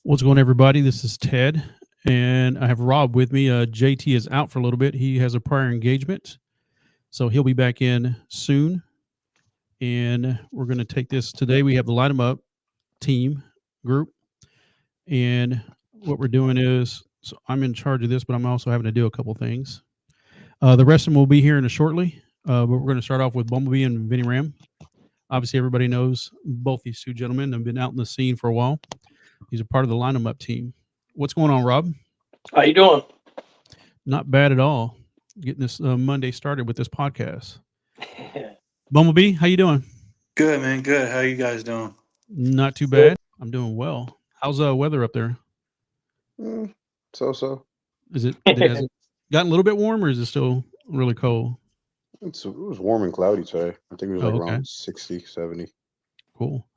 What's going on, everybody? This is Ted, and I have Rob with me. JT is out for a little bit. He has a prior engagement, so he'll be back in soon. And we're going to take this today. We have the LightEmUp team group, and what we're doing is, so I'm in charge of this, but I'm also having to do a couple things. The rest of them will be here in a shortly, but we're going to start off with Bumblebee and Vinny Ram. Obviously, everybody knows both these two gentlemen. Have been out in the scene for a while. He's a part of the LightEmUp team. What's going on, Rob? How you doing? Not bad at all. Getting this Monday started with this podcast. Bumblebee, how you doing? Good, man. Good. How you guys doing? Not too bad. I'm doing well. How's the weather up there? So. Has it gotten a little bit warm, or is it still really cold? It was warm and cloudy today. I think it was around 60, 70. Cool.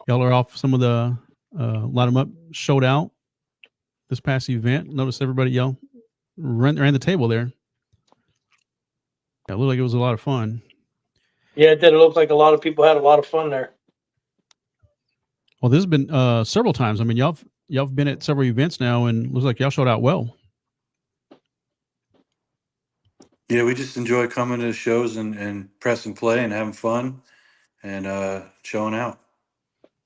Y'all are off some of the LightEmUp showed out this past event. Notice everybody y'all ran the table there. Yeah, it looked like it was a lot of fun. Yeah, it did. It looked like a lot of people had a lot of fun there. Well, this has been several times. I mean, y'all been at several events now, and looks like y'all showed out well. Yeah, we just enjoy coming to shows and pressing play and having fun and showing out.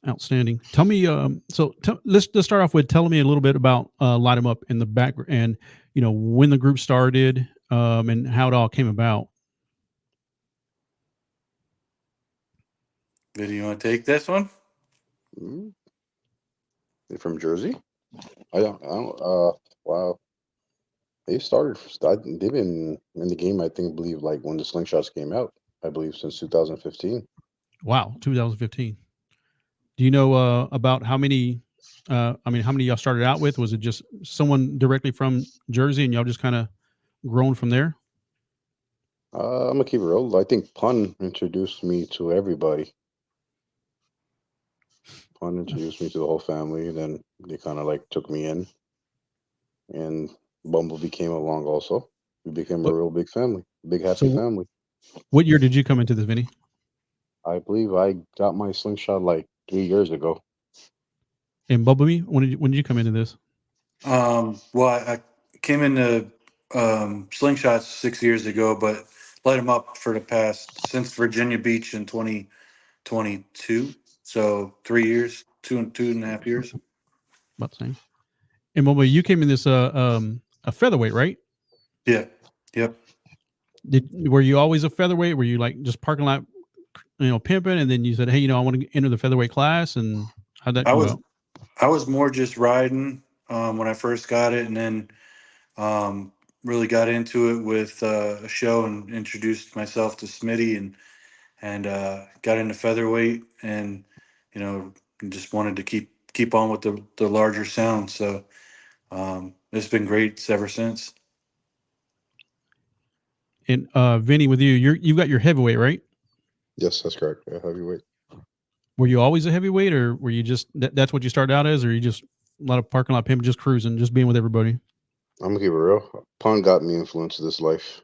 Outstanding. Tell me, let's start off with telling me a little bit about LightEmUp in the background, and when the group started, and how it all came about. Vinny, you want to take this one? They're from Jersey? I don't. Wow. They've been in the game, I believe, like when the Slingshots came out, I believe, since 2015. Wow, 2015. Do you know about how many? How many y'all started out with? Was it just someone directly from Jersey, and y'all just kind of grown from there? I'm gonna keep it real. I think Pun introduced me to everybody. Pun introduced me to the whole family, and then they kind of like took me in, and Bumblebee came along also. We became a real big family, big happy family. What year did you come into this, Vinny? I believe I got my Slingshot like 3 years ago. And Bumblebee, when did you come into this? Well, I came into Slingshots 6 years ago, but LightEmUp for the past since Virginia Beach in 2022. So 3 years, two and a half years. About the same. And Bumblebee, you came in this a featherweight, right? Yeah. Yep. Were you always a featherweight? Were you like just parking lot, pimping, and then you said, hey, I want to enter the featherweight class, and how'd that go out? I was more just riding when I first got it, and then really got into it with a show and introduced myself to Smitty and got into featherweight, and just wanted to keep on with the larger sound. So it's been great ever since. And Vinny, with you've got your heavyweight, right? Yes, that's correct. Yeah, heavyweight. Were you always a heavyweight, or were you just that's what you started out as, or you just a lot of parking lot pimping, just cruising, just being with everybody? I'm gonna keep it real. Pun got me influenced to this life.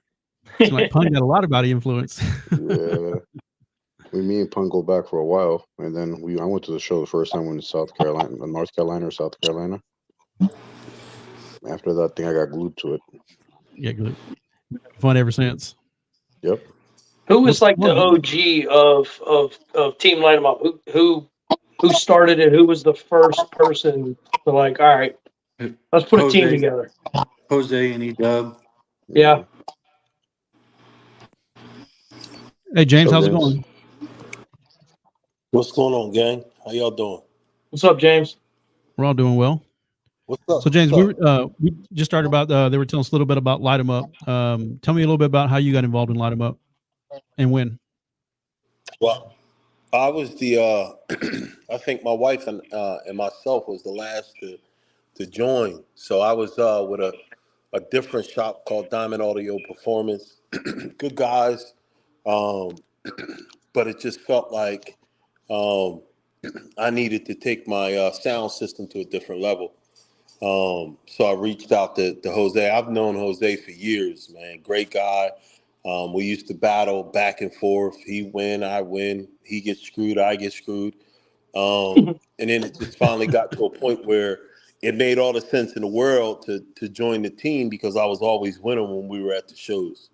So like Pun got a lot of body influence. Yeah. Me and Pun go back for a while, and then I went to the show the first time in North Carolina or South Carolina. After that thing, I got glued to it. Yeah, good. Fun ever since. Yep. Who was like the OG of Team LightEmUp? Who started it? Who was the first person to like, all right, let's put a team together? Jose and E-Dub. Yeah. Hey, James, how's it going? What's going on, gang? How y'all doing? What's up, James? We're all doing well. What's up? So James, What's up? we just started about. They were telling us a little bit about LightEmUp. Tell me a little bit about how you got involved in LightEmUp and when. Well, I was the. I think my wife and myself was the last to join. So I was with a different shop called Diamond Audio Performance. Good guys, um, but it just felt like I needed to take my sound system to a different level. So I reached out to Jose. I've known Jose for years, man. Great guy. We used to battle back and forth. He win, I win. He gets screwed, I get screwed. And then it just finally got to a point where it made all the sense in the world to join the team because I was always winning when we were at the shows.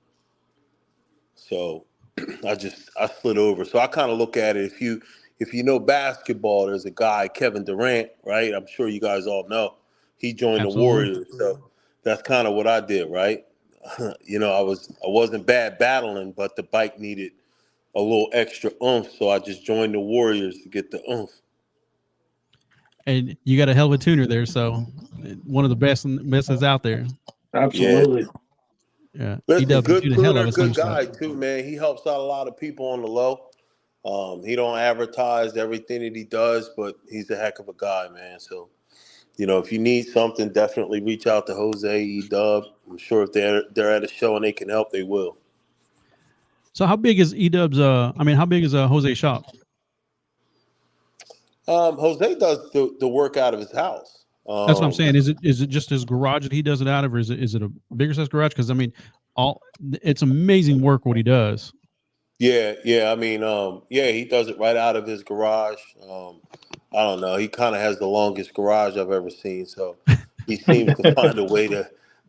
So I slid over. So I kind of look at it. If you know basketball, there's a guy, Kevin Durant, right? I'm sure you guys all know. He joined Absolutely. the Warriors. So that's kind of what I did, right? I wasn't bad battling, but the bike needed a little extra oomph, so I just joined the Warriors to get the oomph. And you got a hell of a tuner there, so one of the best that's out there. Absolutely. Yeah. Listen, E-Dub good can shoot a hell of tuner, a good slingshot. guy too, man. He helps out a lot of people on the low. He don't advertise everything that he does, but he's a heck of a guy, man. So, if you need something, definitely reach out to Jose, E-Dub. I'm sure if they're at a show and they can help, they will. So how big is E-Dub's? How big is Jose's shop? Jose does the work out of his house. That's what I'm saying. Is it just his garage that he does it out of, or is it a bigger size garage? Because it's amazing work what he does. Yeah. He does it right out of his garage. I don't know. He kind of has the longest garage I've ever seen, so he seems to find a way to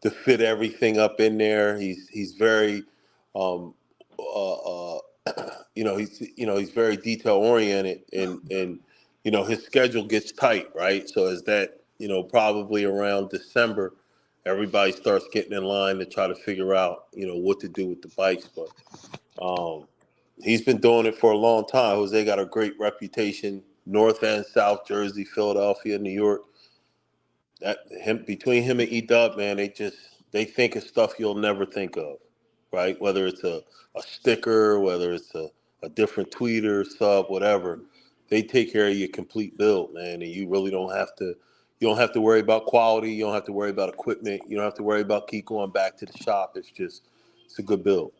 fit everything up in there. He's very, he's very detail oriented, and his schedule gets tight, right? So as that, probably around December, everybody starts getting in line to try to figure out, what to do with the bikes, but. He's been doing it for a long time. Jose got a great reputation, North and South Jersey, Philadelphia, New York. Between him and E-Dub, man, they think of stuff you'll never think of, right? Whether it's a sticker, whether it's a different tweeter, sub, whatever. They take care of your complete build, man, and you really don't have to. You don't have to worry about quality. You don't have to worry about equipment. You don't have to worry about keep going back to the shop. It's a good build.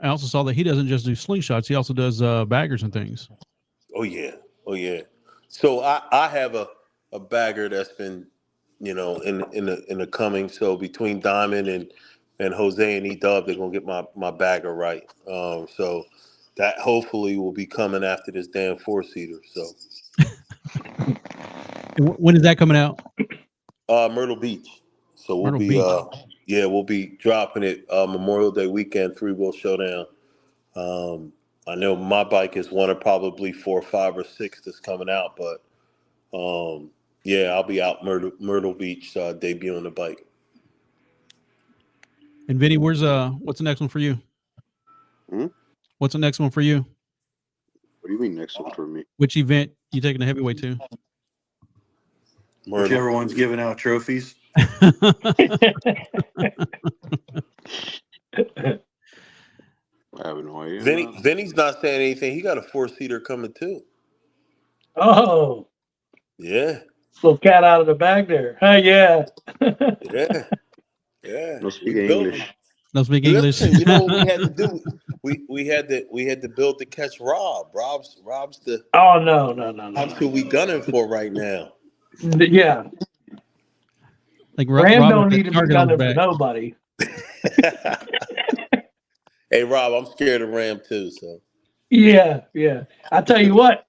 I also saw that he doesn't just do slingshots; he also does baggers and things. Oh yeah. So I have a bagger that's been, in the coming. So between Diamond and Jose and E-Dub, they're gonna get my bagger right. So that hopefully will be coming after this damn 4-seater. So when is that coming out? Myrtle Beach. So we'll be dropping it Memorial Day weekend, 3-wheel showdown. I know my bike is one of probably 4, 5, or 6 that's coming out, but I'll be out Myrtle Beach debuting the bike. And Vinny, what's the next one for you? What's the next one for you? What do you mean next one for me? Which event you taking the heavyweight to? Myrtle. Whichever one's giving out trophies. I have no idea. Vinny's not saying anything. He got a 4-seater coming too. Oh. Yeah. Little cat out of the bag there. Yeah. Yeah. No speak English. No speak English. Listen, you know what we had to do? We had to build to catch Rob. Rob's the. Oh no. That's who we gunning for right now. Yeah. Like Ram don't need to be gunning for nobody. Hey Rob, I'm scared of Ram too. So. Yeah. I tell you what,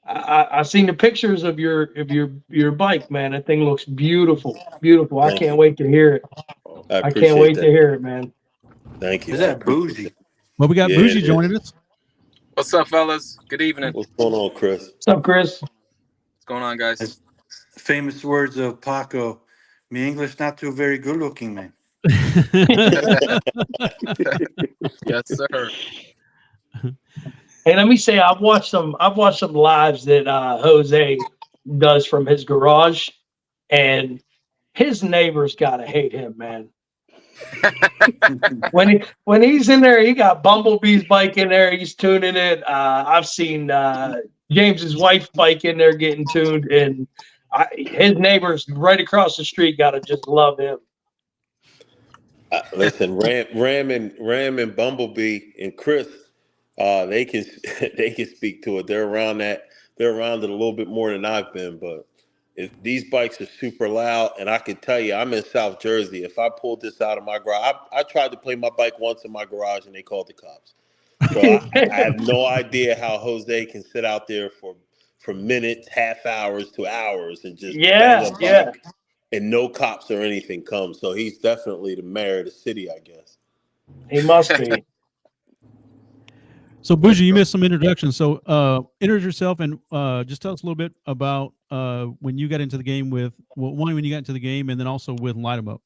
I seen the pictures of your bike, man. That thing looks beautiful. I can't wait to hear it. I can't wait to hear it, man. Thank you. Is that Bougie? Well, we got Bougie joining us. What's up, fellas? Good evening. What's going on, Chris? What's up, Chris? What's going on, guys? As famous words of Paco, my English not too very good looking, man. Yes, sir. Hey, let me say, I've watched some lives that Jose does from his garage, and his neighbors gotta hate him, man. when he's in there, he got Bumblebee's bike in there. He's tuning it. I've seen James's wife's bike in there getting tuned, and his neighbors right across the street gotta just love him. Listen, Ram and Bumblebee and Chris, they can they can speak to it. They're around it a little bit more than I've been, but these bikes are super loud, and I can tell you, I'm in South Jersey. If I pulled this out of my garage, I tried to play my bike once in my garage, and they called the cops. So I have no idea how Jose can sit out there for minutes, half hours to hours, and just bang a bike, and no cops or anything come. So he's definitely the mayor of the city, I guess. He must be. So Bougie, you missed some introductions. So introduce yourself and just tell us a little bit about when you got into the game when you got into the game, and then also with LightEmUp.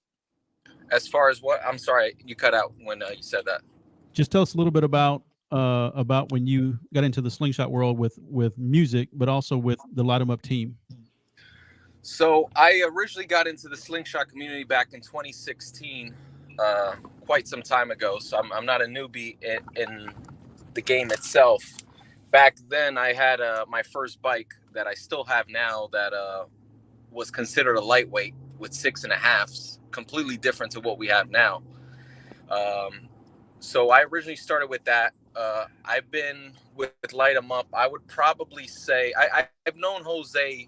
As far as what? I'm sorry, you cut out when you said that. Just tell us a little bit about when you got into the Slingshot world with music, but also with the LightEmUp team. So I originally got into the Slingshot community back in 2016, quite some time ago. So I'm not a newbie in the game itself. Back then, I had my first bike that I still have now that was considered a lightweight with 6.5s, completely different to what we have now. So I originally started with that. I've been with LightEmUp. I would probably say I've known Jose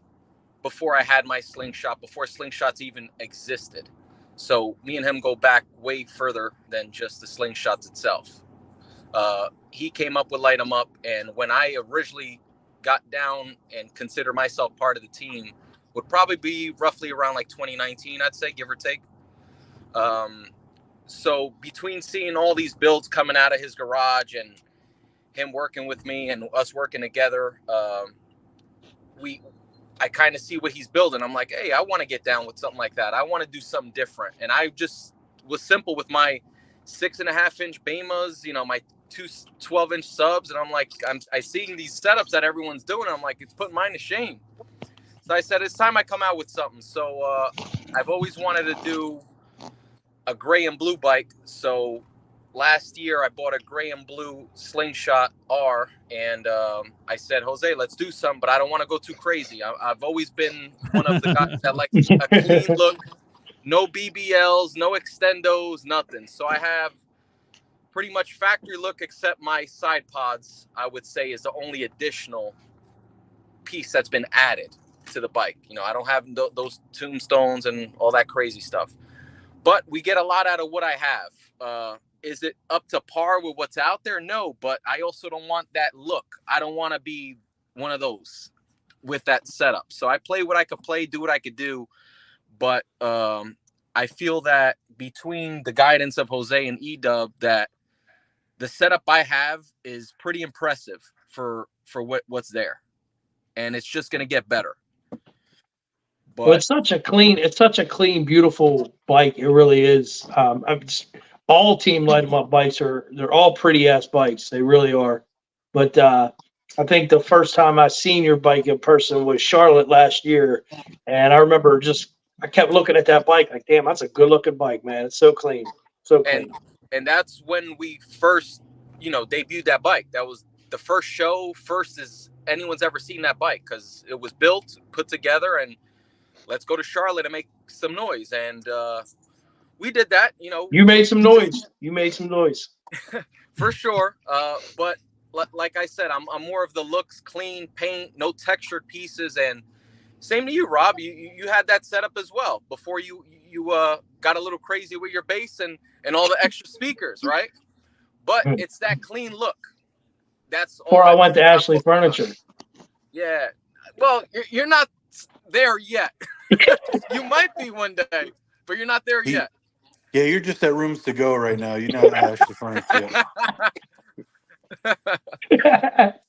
before I had my Slingshot, before Slingshots even existed. So me and him go back way further than just the Slingshots itself. He came up with LightEmUp, and when I originally got down and consider myself part of the team, would probably be roughly around like 2019, I'd say, give or take. So between seeing all these builds coming out of his garage and him working with me and us working together, I kind of see what he's building. I'm like, hey, I want to get down with something like that. I want to do something different. And I just was simple with my 6.5-inch Bemas, my two 12-inch subs. And I'm like, I seeing these setups that everyone's doing. I'm like, it's putting mine to shame. So I said, it's time I come out with something. So I've always wanted to do a gray and blue bike. So last year I bought a gray and blue Slingshot R, and I said, Jose, let's do something, but I don't want to go too crazy. I've always been one of the guys that like a clean look, no BBLs, no extendos, nothing. So I have pretty much factory look, except my side pods, I would say, is the only additional piece that's been added to the bike. I don't have those tombstones and all that crazy stuff, but we get a lot out of what I have. Is it up to par with what's out there? No, but I also don't want that look. I don't want to be one of those with that setup. So I play what I could play, do what I could do. But I feel that between the guidance of Jose and E-Dub, that the setup I have is pretty impressive for what's there. And it's just going to get better. But well, it's such a clean, beautiful bike. It really is. All Team LightEmUp bikes they're all pretty ass bikes. They really are. But I think the first time I seen your bike in person was Charlotte last year, and I remember I kept looking at that bike like, damn, that's a good looking bike, man. It's so clean, so clean. And that's when we first, debuted that bike. That was the first show, first as anyone's ever seen that bike, because it was built, put together, and let's go to Charlotte and make some noise. And we did that, You made some noise. For sure. But like I said, I'm more of the looks, clean paint, no textured pieces. And same to you, Rob. You had that setup as well before you got a little crazy with your bass and all the extra speakers, right? But it's that clean look. That's all. Before I went to Ashley Furniture. Yeah. Well, you're not there yet. You might be one day, but you're not there yet. Yeah, you're just at Rooms to Go right now. You're not Ashley Furniture yet.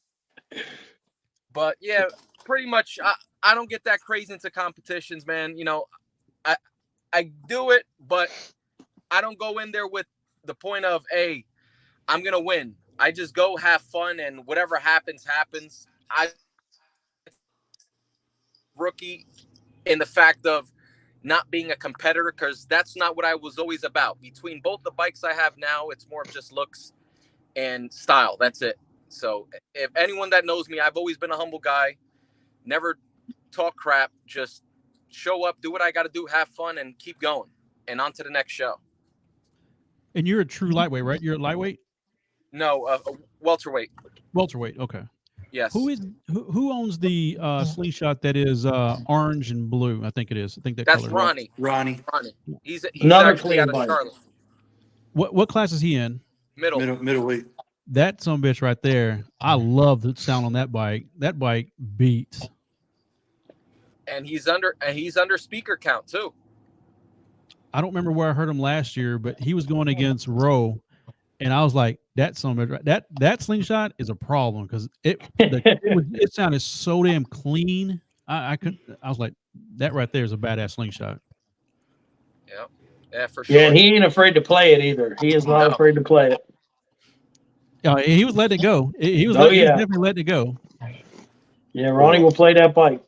But yeah, pretty much. I don't get that crazy into competitions, man. I do it, but I don't go in there with the point of, hey, I'm gonna win. I just go have fun, and whatever happens, happens. I rookie in the fact of not being a competitor, because that's not what I was always about. Between both the bikes I have now, it's more of just looks and style. That's it. So if anyone that knows me, I've always been a humble guy, never talk crap, just show up, do what I got to do, have fun, and keep going, and on to the next show. And you're a true lightweight, right? You're a lightweight? No, welterweight. Welterweight, okay. Yes. Who owns the Slingshot that is orange and blue? I think it is. I think that's color. Ronnie. Ronnie. He's Another actually clean out of bike. Charlotte. What class is he in? Middleweight. That some bitch right there. I love the sound on that bike. That bike beats. And he's under speaker count too. I don't remember where I heard him last year, but he was going against Rowe, and I was like, that Slingshot is a problem because it sounded so damn clean. I was like, that right there is a badass Slingshot. Yeah, for sure. Yeah, and he ain't afraid to play it either. He is not afraid to play it. He was letting it go. He was definitely letting it go. Yeah, Ronnie will play that bike.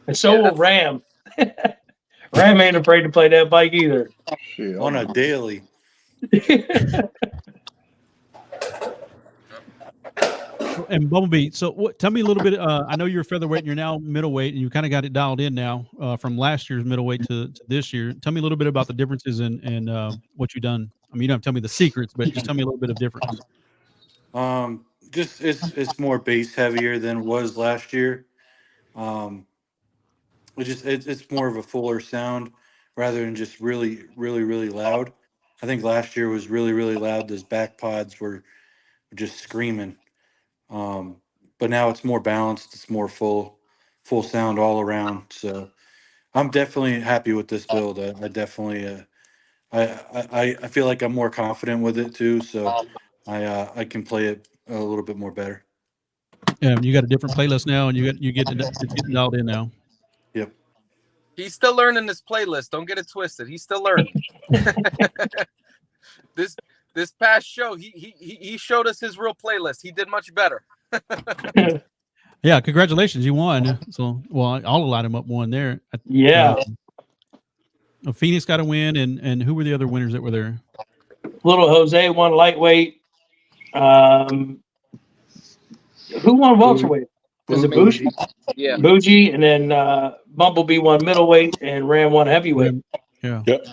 And so will Ram. Ram ain't afraid to play that bike either. On a daily. And Bumblebee, so tell me a little bit. I know you're a featherweight and you're now middleweight, and you kind of got it dialed in now from last year's middleweight to this year. Tell me a little bit about the differences and what you've done. I mean, you don't have to tell me the secrets, but just tell me a little bit of difference. Just it's more bass heavier than it was last year. It's more of a fuller sound rather than just really, really, really loud. I think last year was really, really loud. Those back pods were just screaming. But now it's more balanced. It's more full sound all around. So I'm definitely happy with this build. I definitely, I feel like I'm more confident with it too. So I can play it a little bit more better. Yeah, you got a different playlist now, and you get it dialed in now. Yep. He's still learning this playlist. Don't get it twisted. He's still learning. This past show, he showed us his real playlist. He did much better. Yeah, congratulations, you won. So, well, all the LightEmUp won there. Yeah. Phoenix got a win, and who were the other winners that were there? Little Jose won lightweight. Who won welterweight? Was it Bougie? Yeah. Bougie, and then Bumblebee won middleweight, and Ram won heavyweight. Yeah. Yep.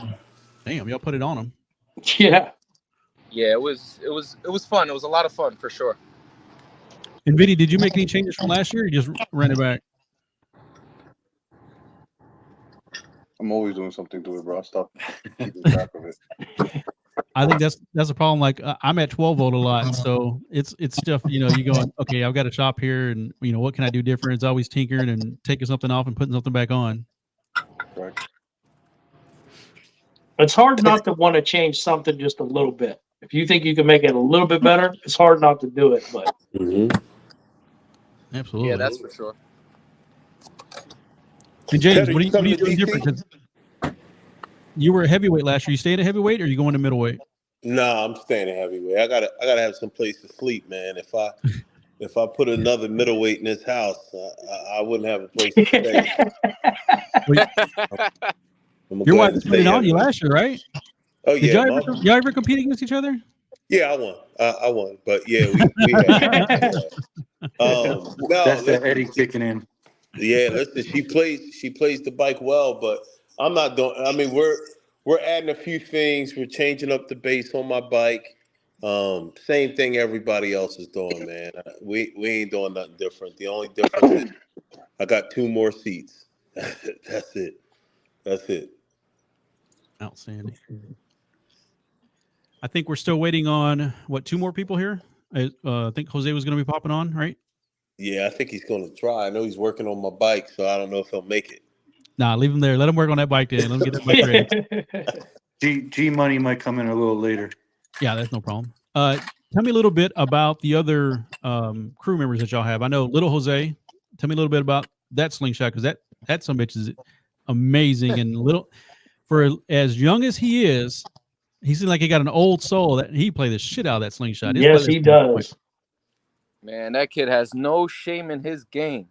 Damn, y'all put it on them. Yeah. Yeah, it was fun. It was a lot of fun for sure. And Vinny, did you make any changes from last year? Or you just ran it back? I'm always doing something to it, bro. I stopped keeping track of it. I think that's a problem. Like I'm at 12 volt a lot, so it's stuff. You know, you going, okay, I've got a shop here, and you know, what can I do different? It's always tinkering and taking something off and putting something back on. Right. It's hard not to want to change something just a little bit. If you think you can make it a little bit better, it's hard not to do it. But Absolutely. Yeah, that's for sure. And James, Ted, what are you coming to doing DC? different? 'Cause you were a heavyweight last year. You staying at heavyweight, or you going to middleweight? Nah, I'm staying at heavyweight. I gotta have some place to sleep, man. If I put another middleweight in this house, I wouldn't have a place to stay. Your wife put it on you last year, right? Oh Did yeah, y'all ever compete against each other? yeah, I won. I won, but yeah, we had. No, That's the listen, Eddie kicking in. yeah, listen, she plays the bike well, but I'm not doing. I mean, we're adding a few things. We're changing up the base on my bike. Same thing everybody else is doing, man. We ain't doing nothing different. The only difference is I got 2 more seats. That's it. Outstanding. I think we're still waiting on 2 more people here. I think Jose was going to be popping on, right? Yeah, I think he's going to try. I know he's working on my bike, so I don't know if he'll make it. Nah, leave him there. Let him work on that bike then. Let him get that bike ready. G Money might come in a little later. Yeah, that's no problem. Tell me a little bit about the other crew members that y'all have. I know Little Jose. Tell me a little bit about that Slingshot, because that some bitch is amazing, and little for as young as he is, he seems like he got an old soul. That he play the shit out of that Slingshot. Yes, he does. Man, that kid has no shame in his game.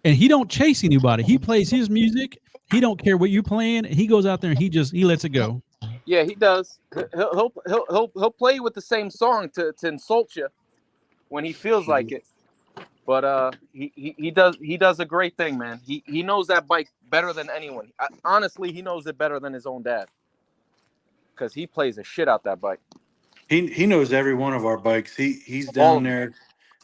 And he don't chase anybody. He plays his music, He don't care what you playing. He goes out there and he lets it go. Yeah, he does. He'll play with the same song to insult you when he feels like it. But he does a great thing, man. He knows that bike better than anyone. Honestly, he knows it better than his own dad, because he plays the shit out that bike. He knows every one of our bikes. He's down there.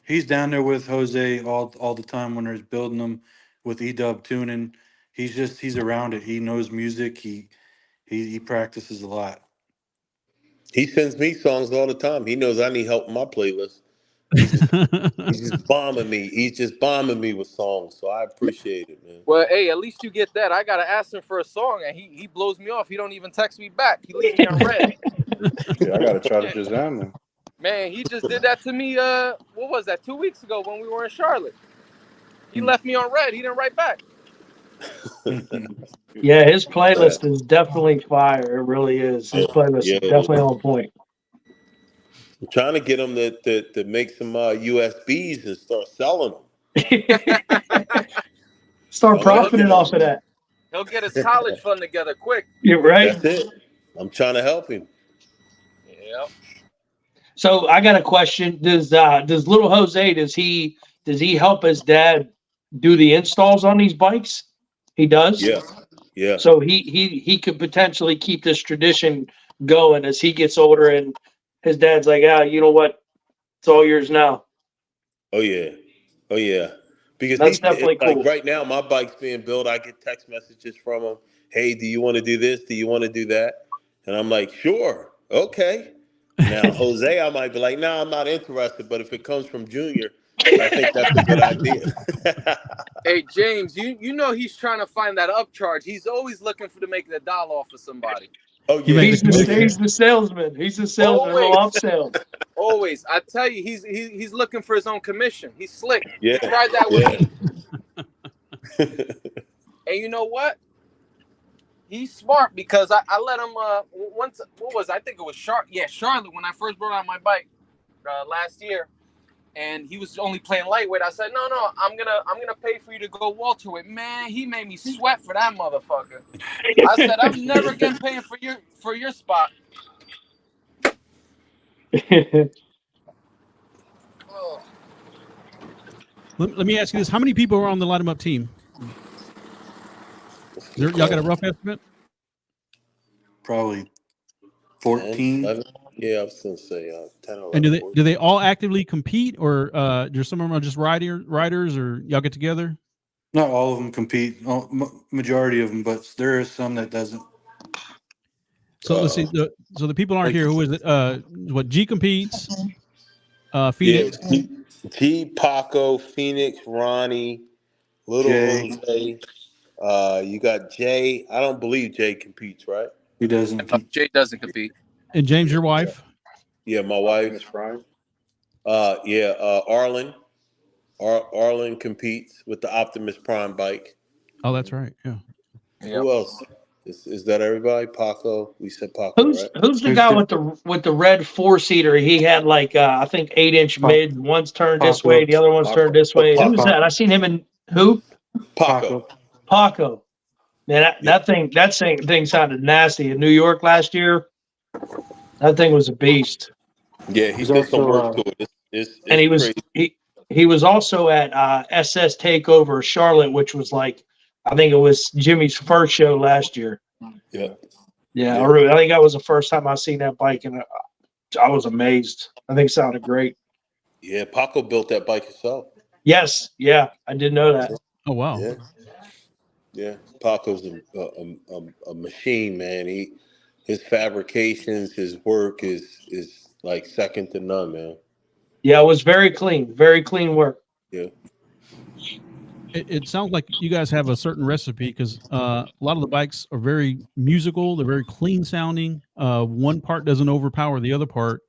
He's down there with Jose all the time when they're building them with E-Dub tuning. He's around it. He knows music. He practices a lot. He sends me songs all the time. He knows I need help in my playlist. He's just bombing me. He's just bombing me with songs. So I appreciate it, man. Well, hey, at least you get that. I gotta ask him for a song, and he blows me off. He don't even text me back. He leaves me on red. Yeah, I gotta try to just down there. Man, he just did that to me. What was that? 2 weeks ago when we were in Charlotte. He left me on red. He didn't write back. Yeah, his playlist is definitely fire. It really is. His playlist is definitely on point. I'm trying to get him to make some USBs and start selling them. Start profiting off of that. He'll get his college fund together quick. You're right. That's it. I'm trying to help him. Yeah. So I got a question. Does little Jose, does he help his dad do the installs on these bikes? He does? Yeah. Yeah. So he could potentially keep this tradition going as he gets older and his dad's like, you know what? It's all yours now. Oh yeah. Oh yeah. Because that's definitely cool. Like right now, my bike's being built. I get text messages from him. Hey, do you want to do this? Do you want to do that? And I'm like, sure. Okay. Now, Jose, I might be like, no, I'm not interested. But if it comes from Junior, I think that's a good idea. Hey, James, you know he's trying to find that upcharge. He's always looking to make the dollar off of somebody. Oh, yeah. He's the salesman. He's the salesman. Little upsell. Always. I tell you, he's looking for his own commission. He's slick. Yeah. He tried that with me. And you know what? He's smart because I let him once. What was I think it was Charlotte when I first brought out my bike last year, and he was only playing lightweight. I said, no, I'm gonna pay for you to go welterweight. Man, he made me sweat for that motherfucker. I said, I'm never again paying for your spot. Oh. Let me ask you this: how many people are on the LightEmUp team? Y'all got a rough estimate? Probably 14. 11? Yeah, I was going to say 10 or 11. And do they all actively compete, or do some of them are just riders, or y'all get together? Not all of them compete. Majority of them, but there is some that doesn't. So let's see. So the people aren't here. Who is it? What G competes? Phoenix. Yeah, G, Paco, Phoenix, Ronnie, Little Jose. You got Jay. I don't believe Jay competes, right? He doesn't. Jay doesn't compete. And James, your wife? Yeah, my wife. Arlen. Arlen competes with the Optimus Prime bike. Oh, that's right. Yeah. Who else? Is that everybody? Paco. We said Paco. Who's the guy with the red 4-seater? He had like I think 8-inch mid. One's turned this way, the other one's turned this way. Who's that? I seen him in who? Paco. Man, that thing sounded nasty in New York last year. That thing was a beast. Yeah, he did some work to it. It's and he was crazy. also at SS Takeover Charlotte, which was like I think it was Jimmy's first show last year. Yeah. I think that was the first time I seen that bike, and I was amazed. I think it sounded great. Yeah, Paco built that bike himself. Yes, yeah, I did know that. Oh wow. Yeah. Paco's a machine, man. His fabrications, his work is like second to none, man. Yeah, it was very clean work. Yeah. It sounds like you guys have a certain recipe because a lot of the bikes are very musical. They're very clean sounding. One part doesn't overpower the other part.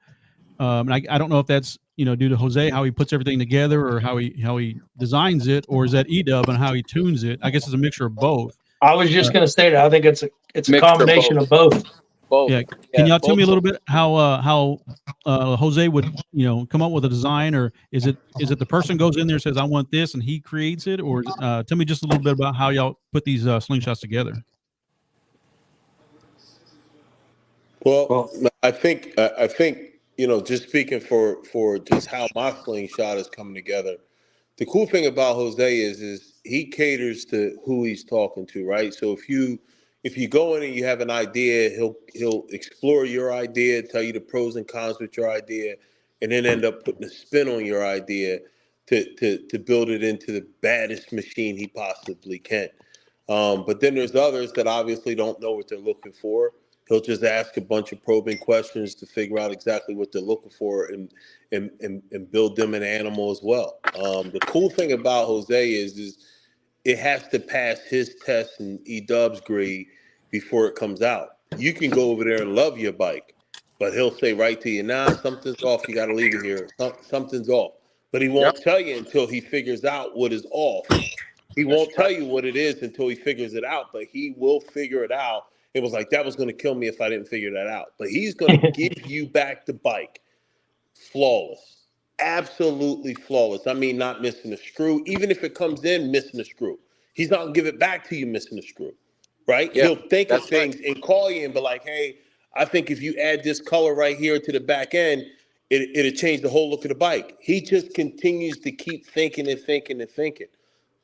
And I don't know if that's due to Jose, how he puts everything together, or how he designs it, or is that E-Dub and how he tunes it? I guess it's a mixture of both. I was just going to say that. I think it's a combination of both. Both. Yeah. Can y'all tell me a both. little bit how Jose would come up with a design, or is it the person goes in there and says I want this and he creates it, or tell me just a little bit about how y'all put these slingshots together. Well, I think just speaking for just how my slingshot is coming together. The cool thing about Jose is he caters to who he's talking to, right? So if you go in and you have an idea, he'll explore your idea, tell you the pros and cons with your idea, and then end up putting a spin on your idea to build it into the baddest machine he possibly can. But then there's others that obviously don't know what they're looking for. He'll just ask a bunch of probing questions to figure out exactly what they're looking for and build them an animal as well. The cool thing about Jose is it has to pass his test and E-Dub's grade before it comes out. You can go over there and love your bike, but he'll say right to you, nah, something's off. You got to leave it here. Something's off. But he won't tell you until he figures out what is off. He won't tell you what it is until he figures it out, but he will figure it out. It was like, that was going to kill me if I didn't figure that out. But he's going to give you back the bike flawless, absolutely flawless. I mean, not missing a screw. Even if it comes in missing a screw, he's not going to give it back to you missing a screw, right? Yeah, He'll think of things and call you and be like, hey, I think if you add this color right here to the back end, it'll change the whole look of the bike. He just continues to keep thinking and thinking and thinking.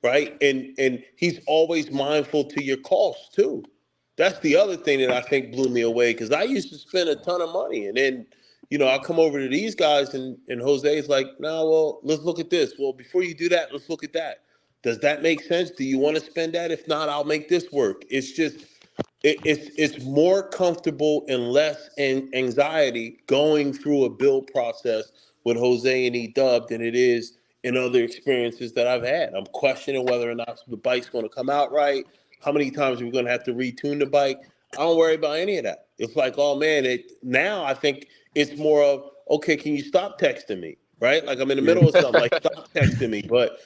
Right. And he's always mindful to your costs too. That's the other thing that I think blew me away, because I used to spend a ton of money. And then, I come over to these guys and Jose's like, no, well, let's look at this. Well, before you do that, let's look at that. Does that make sense? Do you want to spend that? If not, I'll make this work. It's just, it's more comfortable and less anxiety going through a build process with Jose and E-Dub than it is in other experiences that I've had. I'm questioning whether or not the bike's going to come out right. How many times are we going to have to retune the bike? I don't worry about any of that. It's like, oh man, now I think it's more of, okay, can you stop texting me? Right? Like I'm in the middle of something, like stop texting me. But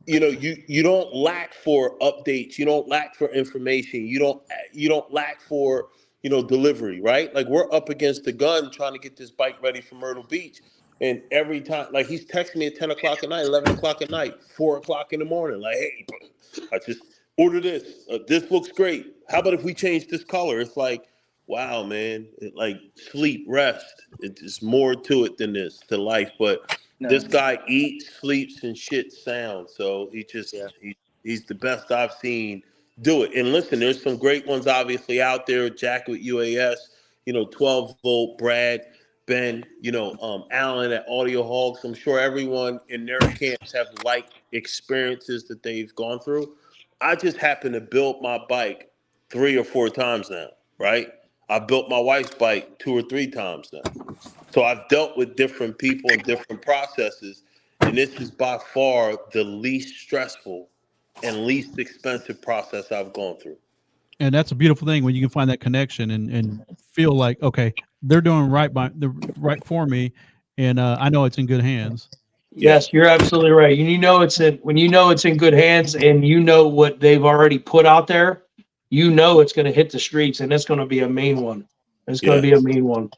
you don't lack for updates. You don't lack for information. You don't lack for, delivery, right? Like we're up against the gun trying to get this bike ready for Myrtle Beach. And every time, like he's texting me at 10 o'clock at night, 11 o'clock at night, 4 o'clock in the morning. Like, hey, I just ordered this. This looks great. How about if we change this color? It's like, wow, man. Like sleep, rest. It's more to it than this, to life. But this guy eats, sleeps, and shit sound. So he's the best I've seen do it. And listen, there's some great ones obviously out there. Jack with UAS, 12 volt, Brad, Ben, Alan at Audio Hogs. I'm sure everyone in their camps have like experiences that they've gone through. I just happen to build my bike 3 or 4 times now, right? I built my wife's bike 2 or 3 times now. So I've dealt with different people and different processes, and this is by far the least stressful and least expensive process I've gone through. And that's a beautiful thing when you can find that connection and feel like, okay, they're doing right for me, and I know it's in good hands. Yes, you're absolutely right. And when you know it's in good hands, and you know what they've already put out there, it's going to hit the streets, and it's going to be a mean one. It's going to be a mean one.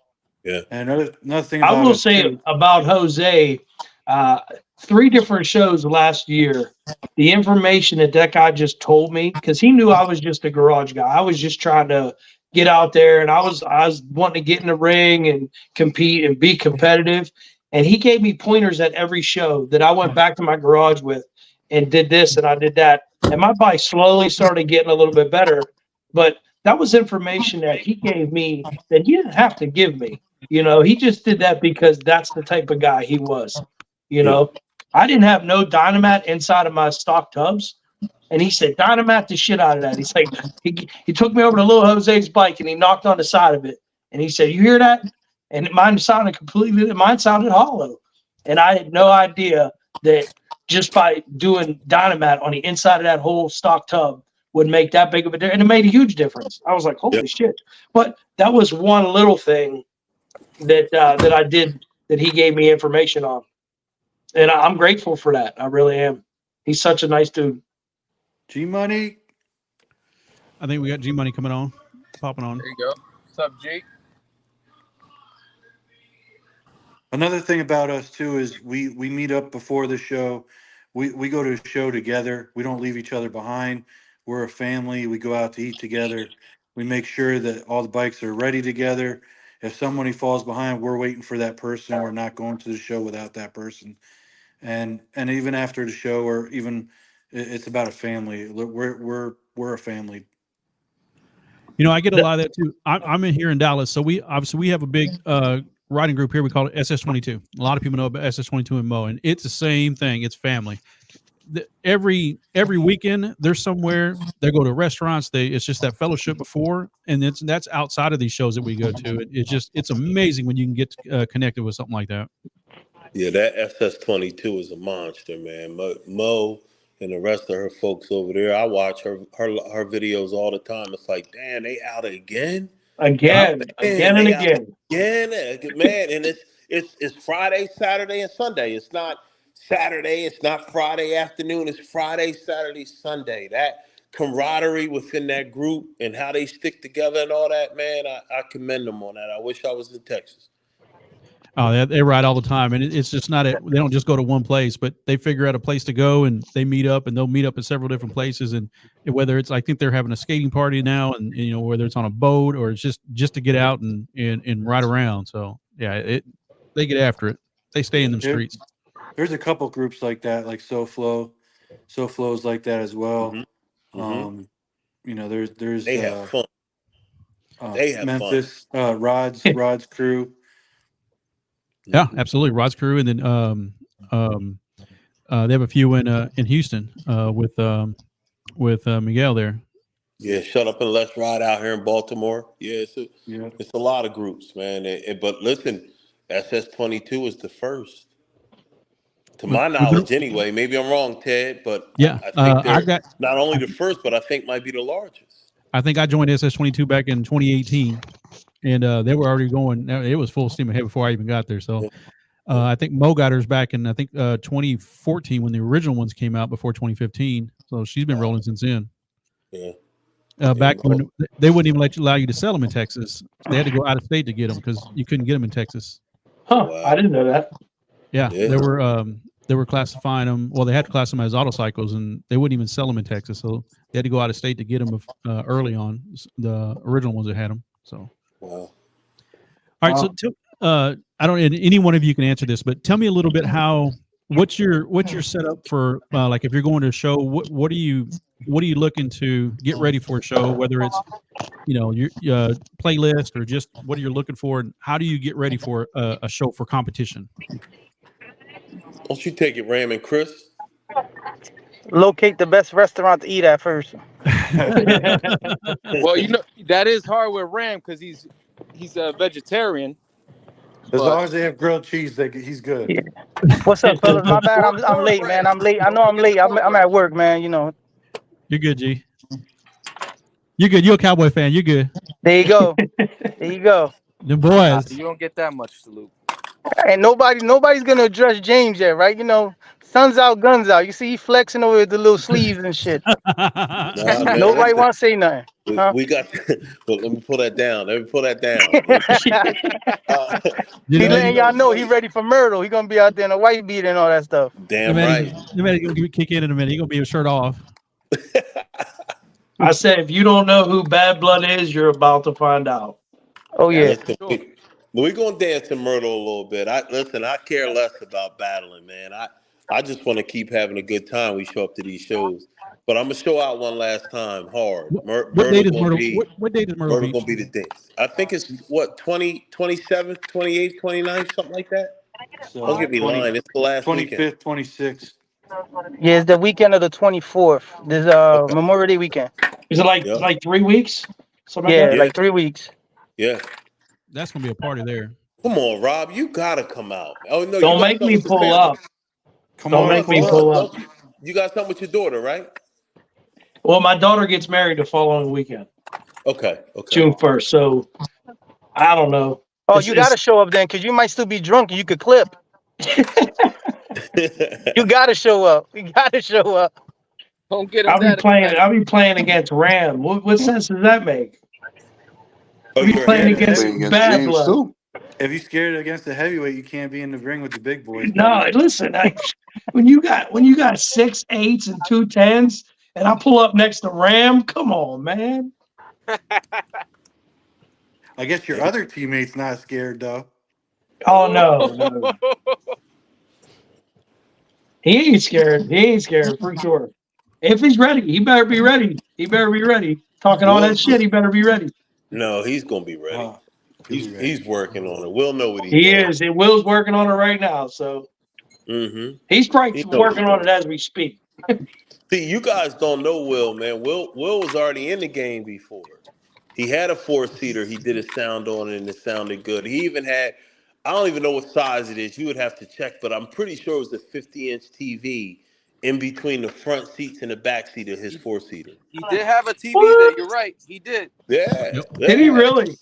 Yeah. And another thing about I will say about Jose, 3 different shows last year. The information that guy just told me, because he knew I was just a garage guy. I was just trying to get out there, and I was wanting to get in the ring and compete and be competitive. And he gave me pointers at every show that I went back to my garage with and did this and I did that. And my bike slowly started getting a little bit better. But that was information that he gave me that he didn't have to give me. He just did that because that's the type of guy he was. I didn't have no Dynamat inside of my stock tubs. And he said, Dynamat the shit out of that. He's like, he took me over to little Jose's bike and he knocked on the side of it. And he said, you hear that? And mine sounded hollow. And I had no idea that just by doing Dynamat on the inside of that whole stock tub would make that big of a difference. And it made a huge difference. I was like, holy shit. But that was one little thing that I did that he gave me information on. And I'm grateful for that. I really am. He's such a nice dude. G Money. I think we got G Money popping on. There you go. What's up, Jake? Another thing about us too is we meet up before the show. We go to a show together. We don't leave each other behind. We're a family. We go out to eat together. We make sure that all the bikes are ready together. If somebody falls behind, we're waiting for that person. We're not going to the show without that person. And even after the show, or even it's about a family. We're a family. You know, I get a lot of that too. I'm in here in Dallas, so we have a big riding group here. We call it SS22. A lot of people know about SS22 and Mo, and it's the same thing. It's family. Every weekend they're somewhere. They go to restaurants. It's just that fellowship before, and that's outside of these shows that we go to. It's amazing when you can get connected with something like that. Yeah, that SS22 is a monster, man. Mo and the rest of her folks over there, I watch her videos all the time. It's like, damn, they out again, again, man, and again. Man. And it's Friday, Saturday, and Sunday. It's not Saturday. It's not Friday afternoon. It's Friday, Saturday, Sunday. That camaraderie within that group and how they stick together and all that, man, I commend them on that. I wish I was in Texas. Oh, they ride all the time, and it's just not. They don't just go to one place, but they figure out a place to go, and they meet up, and they'll meet up at several different places. And whether it's, I think they're having a skating party now, and you know, whether it's on a boat or it's just to get out and ride around. So yeah, they get after it. They stay in them streets. There's a couple groups like that, like SoFlo's like that as well. Mm-hmm. You know, there's they have fun. They have Memphis, fun. Rod's crew. Yeah, absolutely. Rod's crew, and then they have a few in Houston with Miguel there. Yeah, Shut Up and Let's Ride out here in Baltimore. Yeah, it's a lot of groups, man. But listen, SS22 is the first, to my knowledge, anyway. Maybe I'm wrong, Ted, but yeah, I think they're not only the first, but I think might be the largest. I think I joined SS22 back in 2018. And they were already going. It was full steam ahead before I even got there. So I think Mo got hers back in 2014 when the original ones came out before 2015. So she's been rolling since then. Yeah. Back when they wouldn't even allow you to sell them in Texas. They had to go out of state to get them because you couldn't get them in Texas. Huh? Wow. I didn't know that. Yeah, they were classifying them. Well, they had to classify them as autocycles, and they wouldn't even sell them in Texas. So they had to go out of state to get them early on. The original ones that had them. So. Wow. All right. So I don't. Any one of you can answer this, but tell me a little bit what's your setup for like if you're going to a show, what are you looking to get ready for a show? Whether it's your playlist or just what are you looking for, and how do you get ready for a show for competition? Don't you take it, Ram and Chris? Locate the best restaurant to eat at first. Well, that is hard with Ram because he's a vegetarian. As long as they have grilled cheese, he's good. Yeah. What's up, fellas? My bad. I'm late, man. I'm late. I know I'm late. I'm at work, man. You know. You're good, G. You're good. You're a Cowboy fan. You're good. There you go. There you go. The boys. You don't get that much salute. And nobody's gonna address James yet, right? You know, sun's out, guns out. You see, he flexing over with the little sleeves and shit. Man, nobody want to say nothing. We got. Well, let me pull that down. He letting y'all know he ready for Myrtle. He gonna be out there in a white beat and all that stuff. Damn right. You better kick in a minute. He gonna be a shirt off. I said, if you don't know who Bad Blood is, you're about to find out. Oh yeah. We're gonna dance to Myrtle a little bit. I care less about battling, man. I just want to keep having a good time. We show up to these shows, but I'm gonna show out one last time hard. What date is Myrtle? What date is Myrtle? Myrtle gonna be the dance. I think it's 27th, 28th, 29th, something like that. So Don't get me lying. It's the last 25th, weekend. 26th. Yeah, it's the weekend of the 24th. There's Memorial Day weekend. Is it like 3 weeks? Yeah, like 3 weeks. Yeah. That's gonna be a party there. Come on, Rob. You gotta come out. Oh no! Don't make me pull up. Don't make me pull up. You got something with your daughter, right? Well, my daughter gets married the following weekend. Okay. June 1st. So I don't know. Oh, you gotta show up then, because you might still be drunk and you could clip. You gotta show up. You gotta show up. Don't get him. I'll be playing against Ram. What sense does that make? Oh, He's you're playing ahead of against heavy. Playing against bad James blood. too. If you're scared against the heavyweight, you can't be in the ring with the big boys, No, buddy. listen, when you got 6'8" and 210s, and I pull up next to Ram, come on, man. I guess your other teammate's not scared though. Oh no. He ain't scared. He ain't scared for sure. If he's ready, he better be ready. He better be ready. Talking all that shit, he better be ready. No, he's gonna be ready. He'll be ready. He's working on it. We'll know what he's He doing. is. And Will's working on it right now. So Mm-hmm. he's probably He know what working he's on it doing. as we speak. See, you guys don't know Will, man. Will was already in the game before. He had a 4-seater. He did a sound on it, and it sounded good. He even had, I don't even know what size it is. You would have to check, but I'm pretty sure it was a 50-inch TV in between the front seats and the back seat of his 4-seater. He did have a TV there. What? You're right. He did. Yeah, Yep. Did he yeah. really?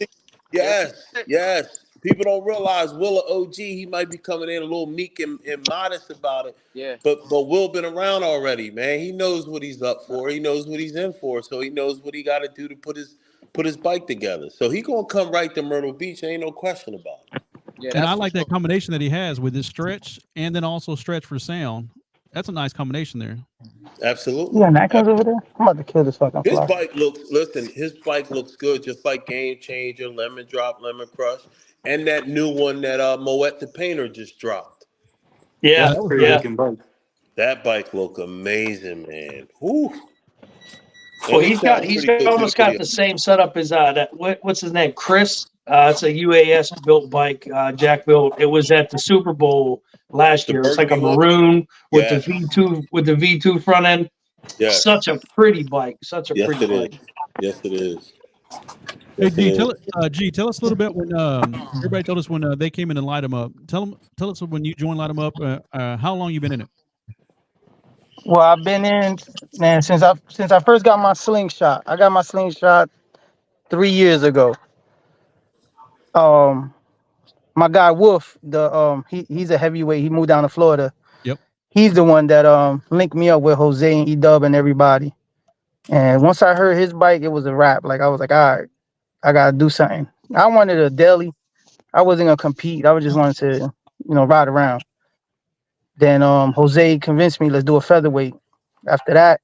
Yes. People don't realize Will a OG. He might be coming in a little meek and modest about it. Yeah. But Will been around already, man. He knows what he's up for. He knows what he's in for. So he knows what he got to do to put his bike together. So he gonna come right to Myrtle Beach. Ain't no question about it. Yeah. And that's I for like sure. that combination that he has with his stretch and then also stretch for sound. That's a nice combination there. Absolutely. You got napkins over there? I'm about to kill this fucking His fly. bike looks good, just like Game Changer, Lemon Drop, Lemon Crush, and that new one that Moet the Painter just dropped. Yeah. That's a pretty Yeah. looking bike. That bike look amazing, man. Whew. Well, And it sounds he's pretty good almost too. got the same setup as what's his name? Chris. It's a UAS built bike. Jack built. It was at the Super Bowl last The year. It's like a burgundy one? maroon with Yes. the V2 front end. Yes. Such a pretty bike. Such a Yes, pretty it bike. is. Yes, it is. Hey, Yes, G, it is. tell us a little bit when everybody told us when they came in and light them up. Tell us when you joined Light 'em Up. How long you been in it? Well, I've been in, man, since I first got my slingshot. I got my slingshot 3 years ago. My guy Wolf, he's a heavyweight. He moved down to Florida. Yep. He's the one that linked me up with Jose and E-Dub and everybody. And once I heard his bike, it was a wrap. Like I was like, all right, I gotta do something. I wanted a daily. I wasn't gonna compete. I just wanted to, ride around. Then Jose convinced me, let's do a featherweight. After that,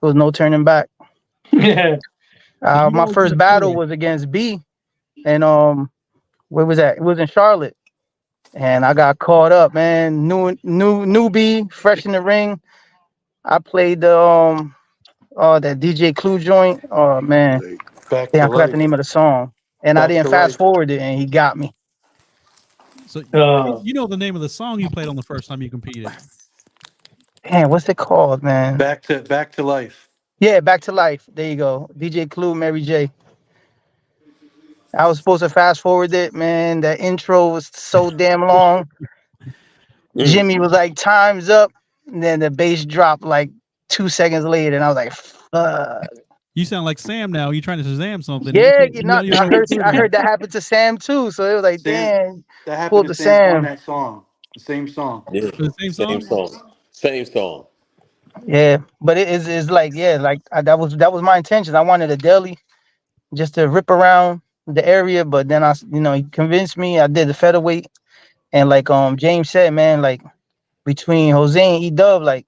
there was no turning back. Yeah. My first battle was against B, and where was that? It was in Charlotte, and I got caught up, man. Newbie, fresh in the ring. I played the that DJ Clue joint. Oh man, Back I to forgot the life. name of the song, and I Back didn't to fast life. forward it, and he got me. So you know the name of the song you played on the first time you competed. Man, what's it called, man? Back to life. Yeah, Back to Life. There you go. DJ Clue, Mary J. I was supposed to fast forward it, man. That intro was so damn long. Jimmy was like, "Time's up," and then the bass dropped like 2 seconds later, and I was like, "Fuck." You sound like Sam now. You trying to Shazam something? Yeah, I I heard that happened to Sam too. So it was like, Sam, damn, that happened pulled to the Sam on Sam. that song. The same song. Yeah. The same song? Same song. Yeah, but it's like, yeah, like that was my intention. I wanted a deli just to rip around the area, but then he convinced me. I did the featherweight, and like James said, man, like between Jose and E-Dub, like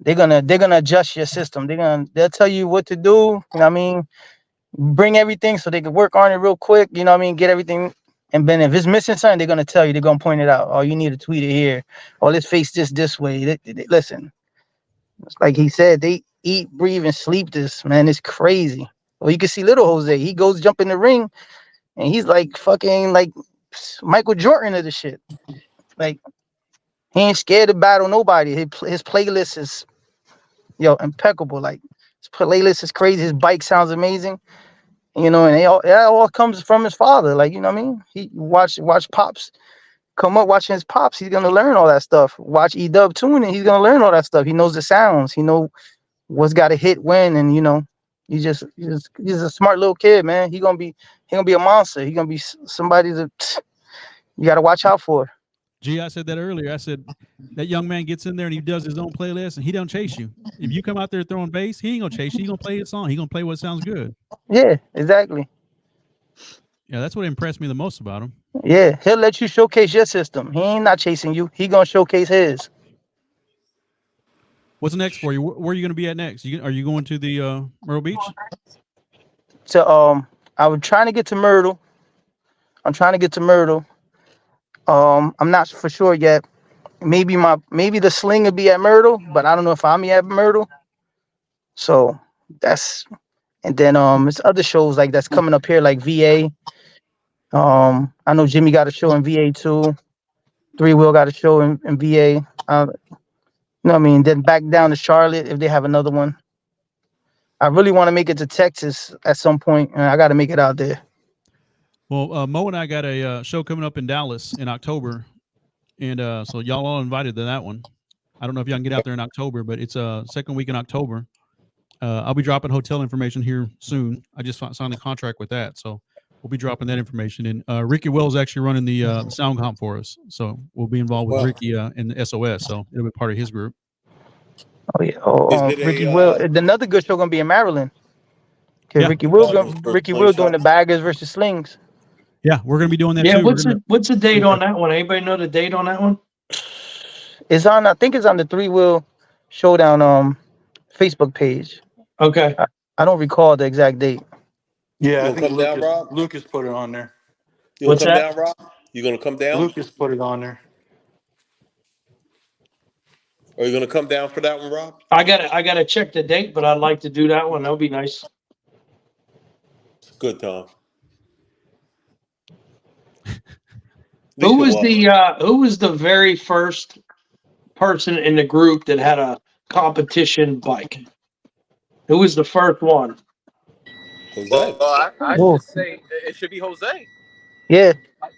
they're gonna adjust your system. They'll tell you what to do. You know what I mean? Bring everything so they can work on it real quick. You know what I mean? Get everything. And then if it's missing something, they're gonna tell you. They're gonna point it out. Oh, you need to tweet it here. Or let's face this way. Listen, it's like he said, they eat, breathe, and sleep this, man. It's crazy. Well, you can see little Jose. He goes jump in the ring, and he's like fucking like Michael Jordan of the shit. Like he ain't scared to battle nobody. His playlist is impeccable. Like his playlist is crazy. His bike sounds amazing. And it all comes from his father. Like, you know what I mean? He watch Pops come up, watching his Pops. He's gonna learn all that stuff. Watch E-Dub tuning. He's gonna learn all that stuff. He knows the sounds. He know what's got to hit when, and he's a smart little kid, man. He gonna be a monster. He gonna be somebody that you got to watch out for. Gee, I said that earlier. I said that young man gets in there and he does his own playlist and he don't chase you. If you come out there throwing bass, he ain't gonna chase you. He gonna play his song. He gonna play what sounds good. Yeah, exactly. Yeah, that's what impressed me the most about him. Yeah, he'll let you showcase your system. He ain't not chasing you. He gonna showcase his. What's next for you? Where are you going to be at next? Are you going to the Myrtle Beach? So I was trying to get to Myrtle. I'm trying to get to Myrtle. I'm not for sure yet. Maybe the sling will be at Myrtle, but I don't know if I'm at Myrtle. So that's and then it's other shows like that's coming up here like VA. I know Jimmy got a show in VA too. Three Wheel got a show in VA. You know what I mean? Then back down to Charlotte if they have another one. I really want to make it to Texas at some point, and I got to make it out there. Well, Mo and I got a show coming up in Dallas in October, and so y'all all invited to that one. I don't know if y'all can get out there in October, but it's second week in October. I'll be dropping hotel information here soon. I just signed a contract with that, so we'll be dropping that information. And Ricky Wells actually running the sound comp for us, so we'll be involved with Ricky in the SOS. So it'll be part of his group. Oh yeah. Ricky Will. Another good show gonna be in Maryland. Yeah. Ricky Will doing the baggers versus slings. Yeah, we're gonna be doing that Yeah, too. what's the date on that one? Anybody know the date on that one? It's on. I think it's on the 3 Wheel Showdown Facebook page. Okay. I don't recall the exact date. Yeah, I You think gonna come down, Rob? Lucas put it on there. You gonna What's come that? down, Rob? You gonna come down? Lucas put it on there. Are you gonna come down for that one, Rob? I gotta check the date, but I'd like to do that one. That would be nice. It's a good time. Who was the very first person in the group that had a competition bike? Who was the first one? Jose. Well, I just say it should be Jose. Yeah.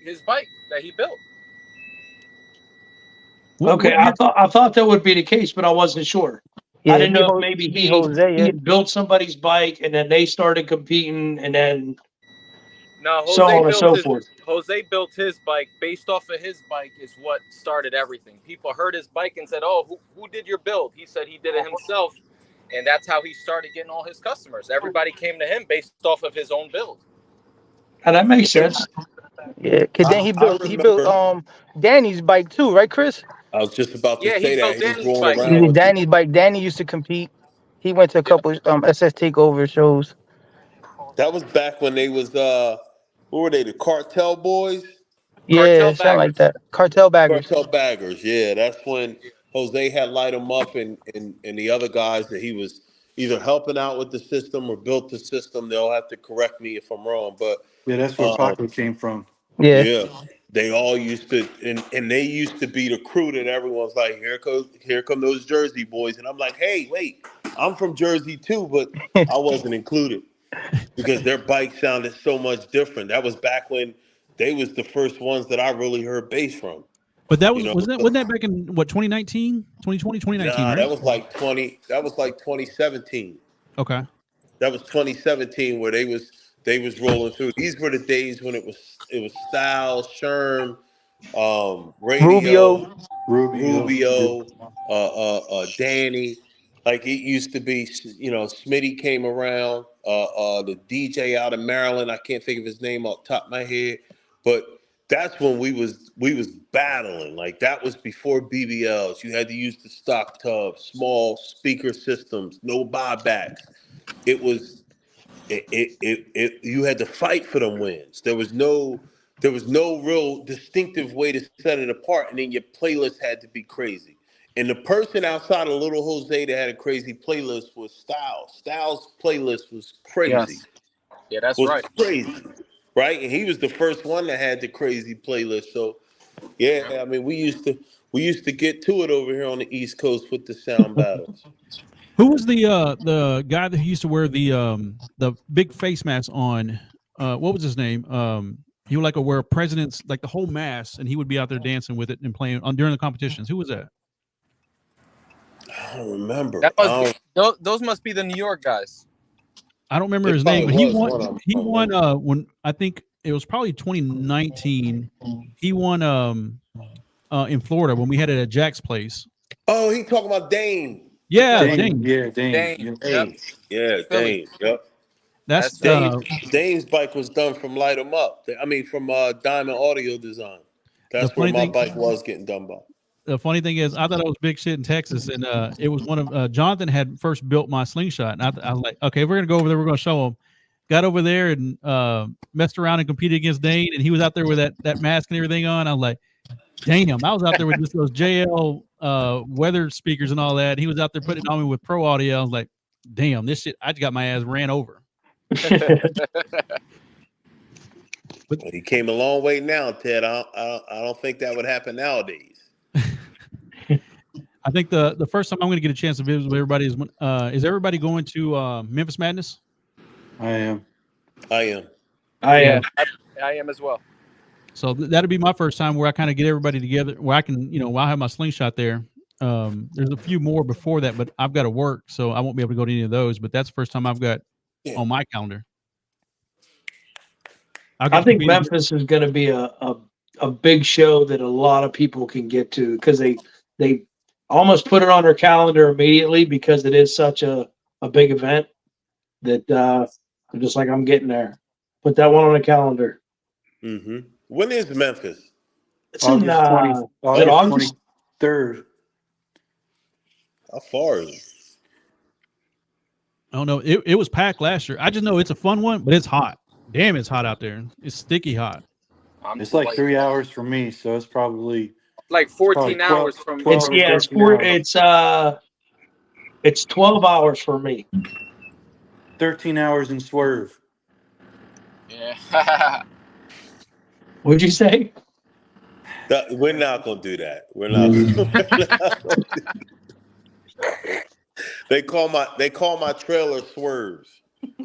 His bike that he built. Okay, I thought that would be the case, but I wasn't sure. Yeah, I didn't know if maybe he had built somebody's bike and then they started competing and then so on and so forth. Jose built his bike based off of his bike is what started everything. People heard his bike and said, "Oh, who did your build?" He said he did it himself, and that's how he started getting all his customers. Everybody came to him based off of his own build. And that makes sense. Yeah, cause then he built Danny's bike too, right, Chris? I was just about to say that. Danny's He was bike. rolling around. Danny's bike. Danny used to compete. He went to a couple SS Takeover shows. That was back when they was what were they? The Cartel Boys? Yeah, something like that. Cartel baggers. Cartel baggers. Yeah, that's when Jose had LightEmUp and the other guys that he was either helping out with the system or built the system. They'll have to correct me if I'm wrong, but yeah, that's where Paco came from. Yeah, they all used to, and they used to be the crew that everyone's like, here come those Jersey boys, and I'm like, hey, wait, I'm from Jersey too, but I wasn't included because their bike sounded so much different. That was back when they was the first ones that I really heard bass from. But that wasn't that back in what 2019, 2020, 2019? Nah, right? that was like 2017. Okay. That was 2017 where they was rolling through. These were the days when it was Styles, Sherm, Radio, Rubio, Danny. Like it used to be, Smitty came around. The DJ out of Maryland, I can't think of his name off the top of my head, but that's when we was battling. Like that was before BBLs. You had to use the stock tub, small speaker systems, no buybacks. It was you had to fight for them wins. There was no real distinctive way to set it apart, and then your playlist had to be crazy. And the person outside of Little Jose that had a crazy playlist was Styles. Styles' playlist was crazy. Yes. Yeah, that's right. Crazy, right? And he was the first one that had the crazy playlist. So, yeah, I mean, we used to get to it over here on the East Coast with the sound battles. Who was the guy that used to wear the big face mask on? What was his name? He would like wear president's like the whole mask, and he would be out there dancing with it and playing during the competitions. Who was that? I don't remember. Those must be the New York guys. I don't remember his name, but he won when I think it was probably 2019. He won in Florida when we had it at Jack's place. Oh, he talking about Dane. Yeah, Dane. Dane. Yeah, Dane. Yep. That's Dane's bike was done from LightEmUp. I mean, from Diamond Audio Design. That's where my bike was getting done by. The funny thing is, I thought it was big shit in Texas, and it was one of Johnathan had first built my Slingshot, and I was like, okay, we're gonna go over there, we're gonna show him. Got over there and messed around and competed against Dane, and he was out there with that mask and everything on. I was like, damn, I was out there with just those JL weather speakers and all that. He was out there putting it on me with pro audio. I was like, damn, this shit, I just got my ass ran over. But he came a long way now, Ted. I don't think that would happen nowadays. I think the first time I'm going to get a chance to visit with everybody is everybody going to Memphis Madness? I am. I am as well. So that'll be my first time where I kind of get everybody together, where I can, while I have my Slingshot there. There's a few more before that, but I've got to work, so I won't be able to go to any of those. But that's the first time I've got on my calendar. I think Memphis is going to be a big show that a lot of people can get to, because they almost put it on their calendar immediately because it is such a big event that I'm just like, I'm getting there. Put that one on the calendar. Mm-hmm. When is Memphis? It's in August 23rd. How far is it? I don't know. It was packed last year. I just know it's a fun one, but it's hot. Damn, it's hot out there. It's sticky hot. It's like 3 hours for me, so it's probably like 14 hours from. It's 12 hours for me. 13 hours in Swerve. Yeah. What'd you say? We're not gonna do that. We're not. They call my trailer Swerves.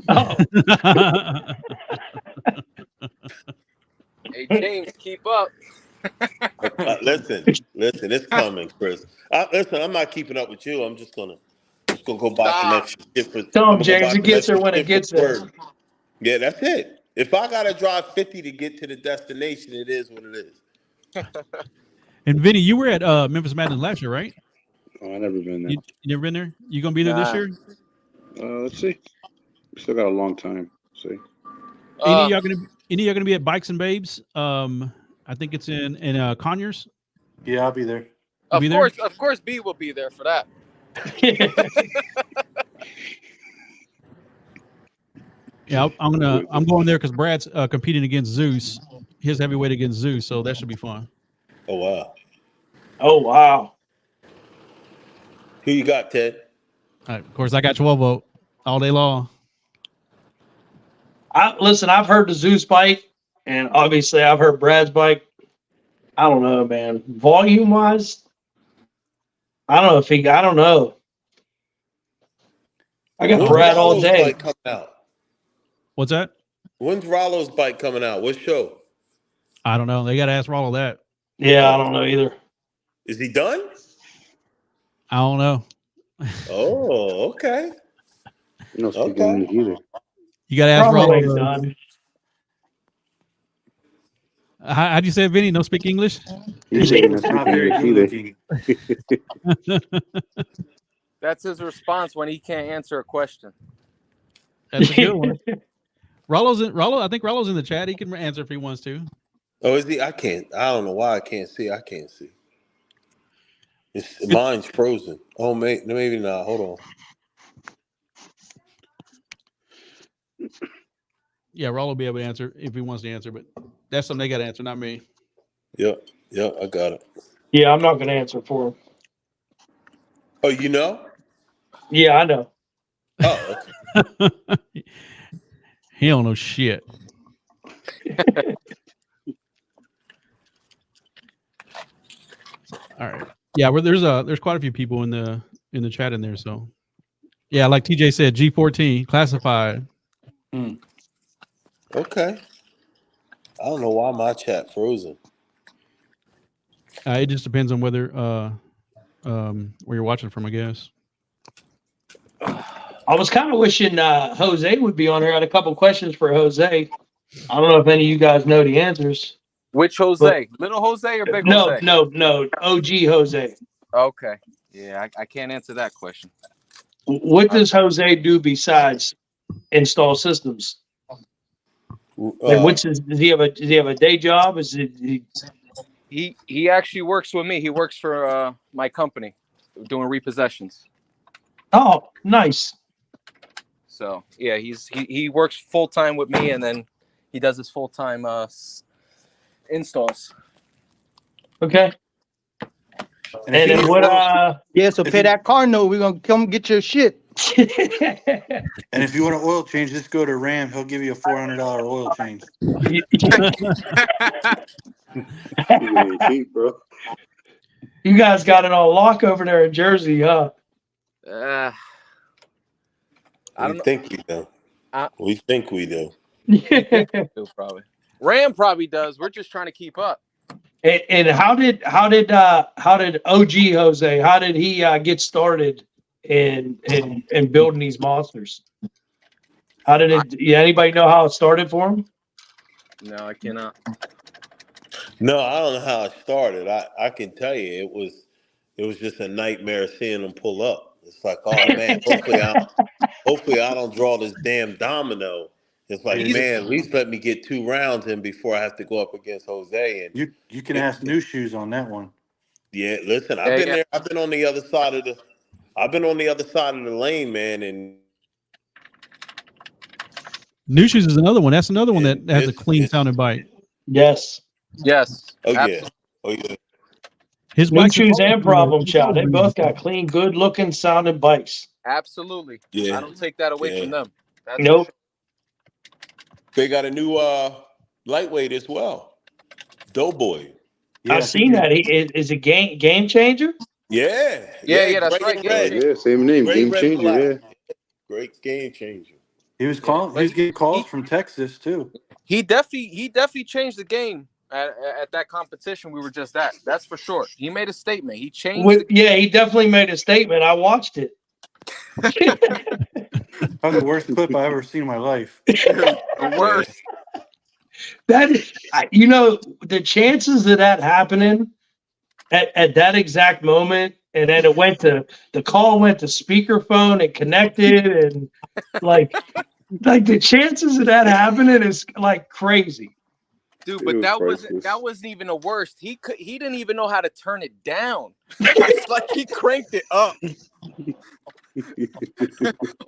Oh. Hey James, keep up. Listen, it's coming, Chris. Listen, I'm not keeping up with you. I'm just gonna go buy some extra shit for. Tell him, James, it gets there when it gets there. Yeah, that's it. If I gotta drive 50 to get to the destination, it is what it is. And Vinny, you were at Memphis Madness last year, right? Oh, I've never been there. You never been there? You gonna be there this year? Let's see. We still got a long time. Let's see. Any of y'all gonna be at Bikes and Babes? I think it's in Conyers. Yeah, I'll be there. Of course, B will be there for that. Yeah, I'm going there because Brad's competing against Zeus, his heavyweight against Zeus, so that should be fun. Oh wow! Oh wow! Who you got, Ted? Of course, I got 12 vote all day long. Listen, I've heard the Zeus bike, and obviously I've heard Brad's bike. I don't know, man. Volume wise, I don't know. I got Brad all day. Bike coming out? What's that? When's Rollo's bike coming out? What show? I don't know. They got to ask Rollo that. Yeah, I don't know either. Is he done? I don't know. Oh, okay. No speaking English either. You got to ask Rollo. Done. How'd you say it, Vinny? No speak English? He's Not very good looking. That's his response when he can't answer a question. That's a good one. I think Rollo's in the chat. He can answer if he wants to. Oh, is he? I can't. I don't know why I can't see. Mine's frozen. Oh, maybe not. Hold on. Yeah, Rollo will be able to answer if he wants to answer, but that's something they got to answer, not me. Yep, I got it. Yeah, I'm not going to answer for him. Oh, you know? Yeah, I know. Oh, okay. He don't know shit. All right. Yeah, there's quite a few people in the chat in there. So yeah, like TJ said, G14 classified. Okay. I don't know why my chat frozen. It just depends on whether where you're watching from, I guess. I was kind of wishing Jose would be on here. I had a couple questions for Jose. I don't know if any of you guys know the answers. Which Jose? Little Jose or big Jose? No. OG Jose. Okay. Yeah, I can't answer that question. What does Jose do besides install systems? Like, does he have a day job? Is it He actually works with me. He works for my company, doing repossessions. Oh, nice. So yeah, he works full time with me, and then he does his full time installs. Okay. And if then you- what? Yeah, so pay that car note. We're gonna come get your shit. And if you want an oil change, just go to Ram. He'll give you a $400 oil change. Cheap, bro. You guys got it on lock over there in Jersey, huh? I don't know. Think we do. We think we do. Probably. Ram probably does. We're just trying to keep up. And how did OG Jose? How did he get started in building these monsters? How did it? Yeah, anybody know how it started for him? No, I cannot. No, I don't know how it started. I can tell you it was just a nightmare seeing them pull up. It's like, oh man, hopefully I don't draw this damn domino. It's like, man, at least let me get 2 rounds in before I have to go up against Jose. And You can ask New Shoes on that one. yeah, listen, I've been there. I've been on the other side of the lane, man. And New Shoes is another one. That's another one that has a clean sounding bike. Yes. Oh Absolutely. yeah. Oh yeah. His New bikes Shoes and Problem Child. They both got clean, good looking sounding bikes. Absolutely. Yeah. I don't take that away from them. Nope. They got a new lightweight as well. Doughboy. Yeah, I've seen that. Is a game changer? Yeah. That's great right. red. Yeah, same name, Great Game red Changer. black. Yeah. Great game changer. He was getting calls from Texas too. He definitely changed the game at that competition we were just at. That's for sure. He made a statement. He changed. Yeah, he definitely made a statement. I watched it. Probably the worst clip I ever seen in my life. The worst. That is, the chances of that happening at that exact moment, and then the call went to speakerphone and connected, and like the chances of that happening is like crazy. Dude, but that wasn't even the worst. He didn't even know how to turn it down. It's like he cranked it up.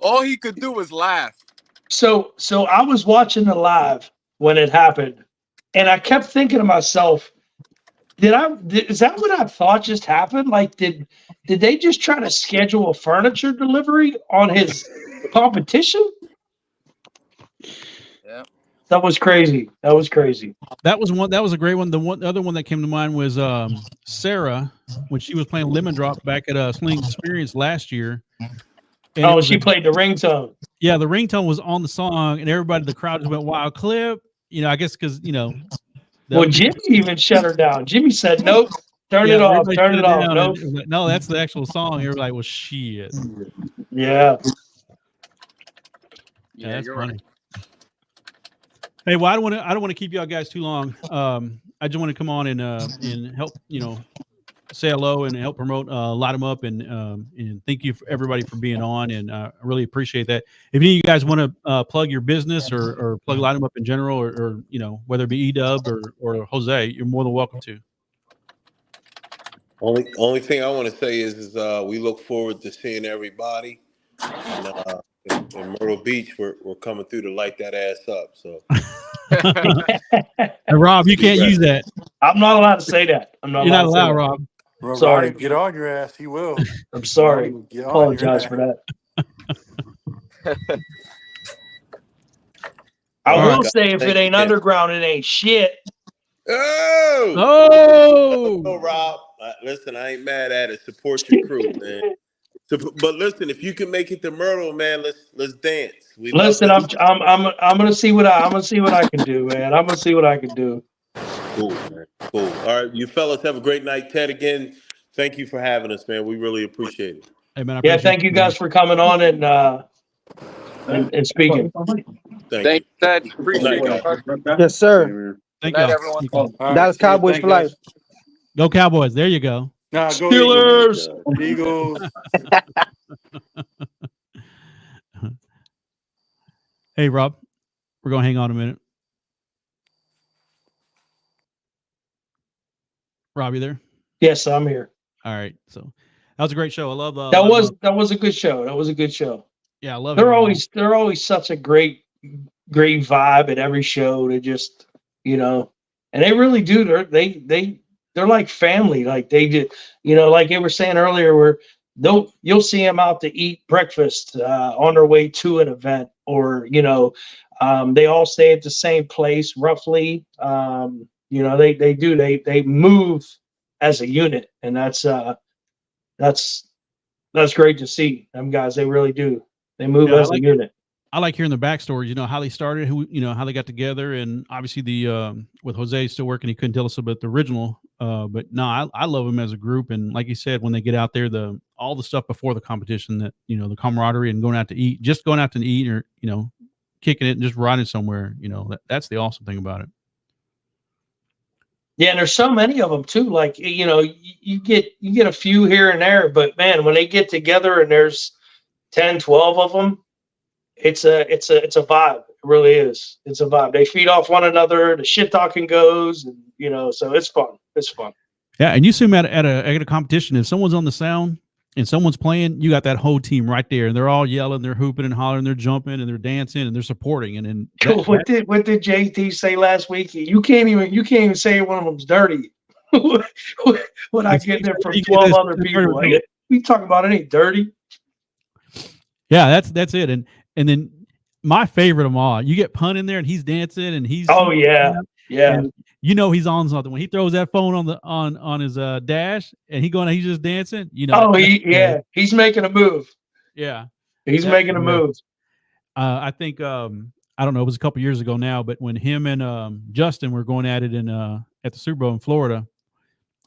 All he could do was laugh. So I was watching the live when it happened, and I kept thinking to myself, is that what I thought just happened? Like, did they just try to schedule a furniture delivery on his competition? Yeah. That was crazy. That was a great one. The other one that came to mind was Sarah when she was playing Lemon Drop back at Sling Experience last year. And she played the ringtone. Yeah, the ringtone was on the song, and everybody, the crowd just went wild clip. I guess because Well, Jimmy even shut her down. Jimmy said, "Nope, turn it off. Turn it off." Nope. Like, no, that's the actual song. You're like, well, shit. Yeah. Yeah, that's funny. Right. Hey, well, I don't want to keep y'all guys too long. I just want to come on and help, say hello and help promote LightEmUp and thank you for everybody for being on, and I really appreciate that. If any of you guys want to plug your business or plug LightEmUp in general, or whether it be Edub or Jose, you're more than welcome to. Only thing I want to say is we look forward to seeing everybody. And, in Myrtle Beach, we're coming through to light that ass up. So, and Rob, you can't use that. I'm not allowed to say that. You're not allowed, Rob. Sorry. Get on your ass. He will. I'm sorry. Apologize for that. I will say, if it ain't underground, it ain't shit. Oh, Rob. Listen, I ain't mad at it. Support your crew, man. But listen, if you can make it to Myrtle, man, let's dance. Listen, I'm gonna see what I can do, man. I'm gonna see what I can do. Cool, man. Cool. All right, you fellas have a great night. Ted, again, thank you for having us, man. We really appreciate it. Hey, man, thank you guys for coming on and speaking. Thank you, Ted. Appreciate it. Yes, sir. Thank you, everyone. Dallas Cowboys for life. Go Cowboys! There you go. Nah, go Steelers. Eagles. Hey, Rob, we're going to hang on a minute. Rob, you there? Yes, I'm here. All right. So that was a great show. I love That was a good show. That was a good show. Yeah, I love it. They're always such a great vibe at every show. They just, and they really do. They're like family. Like they did, like they were saying earlier, where you'll see them out to eat breakfast on their way to an event, or they all stay at the same place roughly. They move as a unit, and that's great to see them guys. They really do. They move as a unit. I like hearing the backstories, how they started, how they got together, and obviously with Jose still working, he couldn't tell us about the original. But no, I love them as a group, and like you said, when they get out there, all the stuff before the competition, that the camaraderie and going out to eat, or kicking it and just riding somewhere, that's the awesome thing about it. Yeah, and there's so many of them too. Like you get a few here and there, but man, when they get together and there's 10, 12 of them, it's a vibe. It really is. It's a vibe. They feed off one another. The shit talking goes, and so it's fun. It's fun. Yeah, and you see them at a competition. If someone's on the sound and someone's playing, you got that whole team right there, and they're all yelling, they're hooping and hollering, they're jumping and they're dancing and they're supporting. And what did JT say last week? You can't even say one of them's dirty. When I get there from 12 other people, we talk about any dirty. Yeah, that's it. And then my favorite of them all, you get Pun in there and he's dancing and he's yeah. And he's on something when he throws that phone on his dash and he's just dancing. He's making a move. Yeah, he's making a move. I think I don't know, it was a couple years ago now, but when him and Justin were going at it at the Super Bowl in Florida,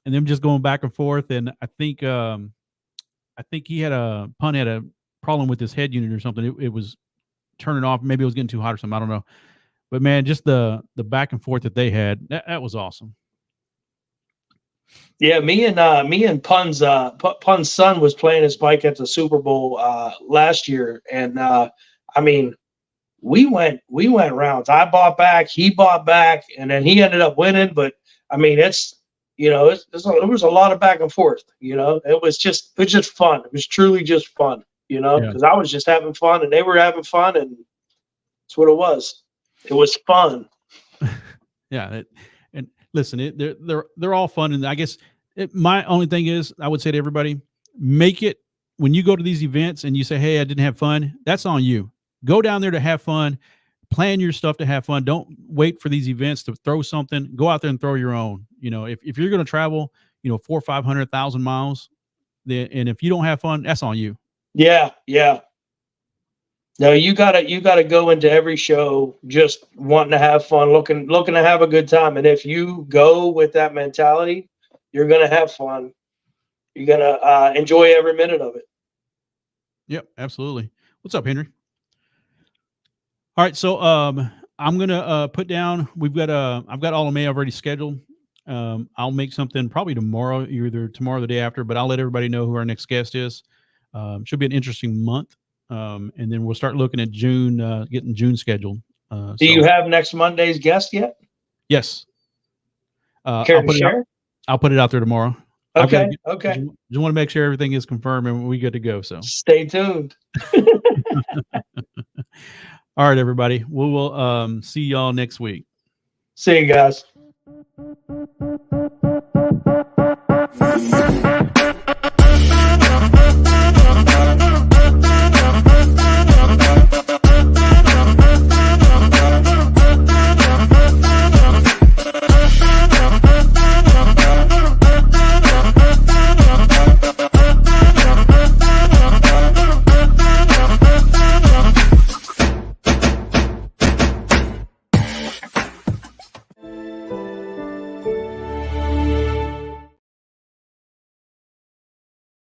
and them just going back and forth, and I think Pun had a problem with his head unit or something. It was turning off. Maybe it was getting too hot or something. I don't know. But man, just the back and forth that they had, that was awesome. Yeah, me and Pun's son was playing his bike at the Super Bowl last year, and we went rounds. I bought back, he bought back, and then he ended up winning. But there was a lot of back and forth. It was just fun. It was truly just fun. Because I was just having fun and they were having fun, and that's what it was. It was fun. Yeah, and listen, they're all fun, and I guess my only thing is, I would say to everybody, make it when you go to these events and you say, "Hey, I didn't have fun." That's on you. Go down there to have fun. Plan your stuff to have fun. Don't wait for these events to throw something. Go out there and throw your own. If you're going to travel, 400,000 or 500,000 miles, and if you don't have fun, that's on you. Yeah. No, you gotta go into every show just wanting to have fun, looking to have a good time. And if you go with that mentality, you're gonna have fun. You're gonna enjoy every minute of it. Yep, absolutely. What's up, Henry? All right, so I'm gonna put down. I've got all of May already scheduled. I'll make something probably tomorrow, either tomorrow or the day after. But I'll let everybody know who our next guest is. Should be an interesting month. And then we'll start looking at June, getting June scheduled. Do you have next Monday's guest yet? Yes. Care to share? I'll put it out there tomorrow. Okay. Just want to make sure everything is confirmed and we good to go. So stay tuned. All right, everybody. We will see y'all next week. See you guys.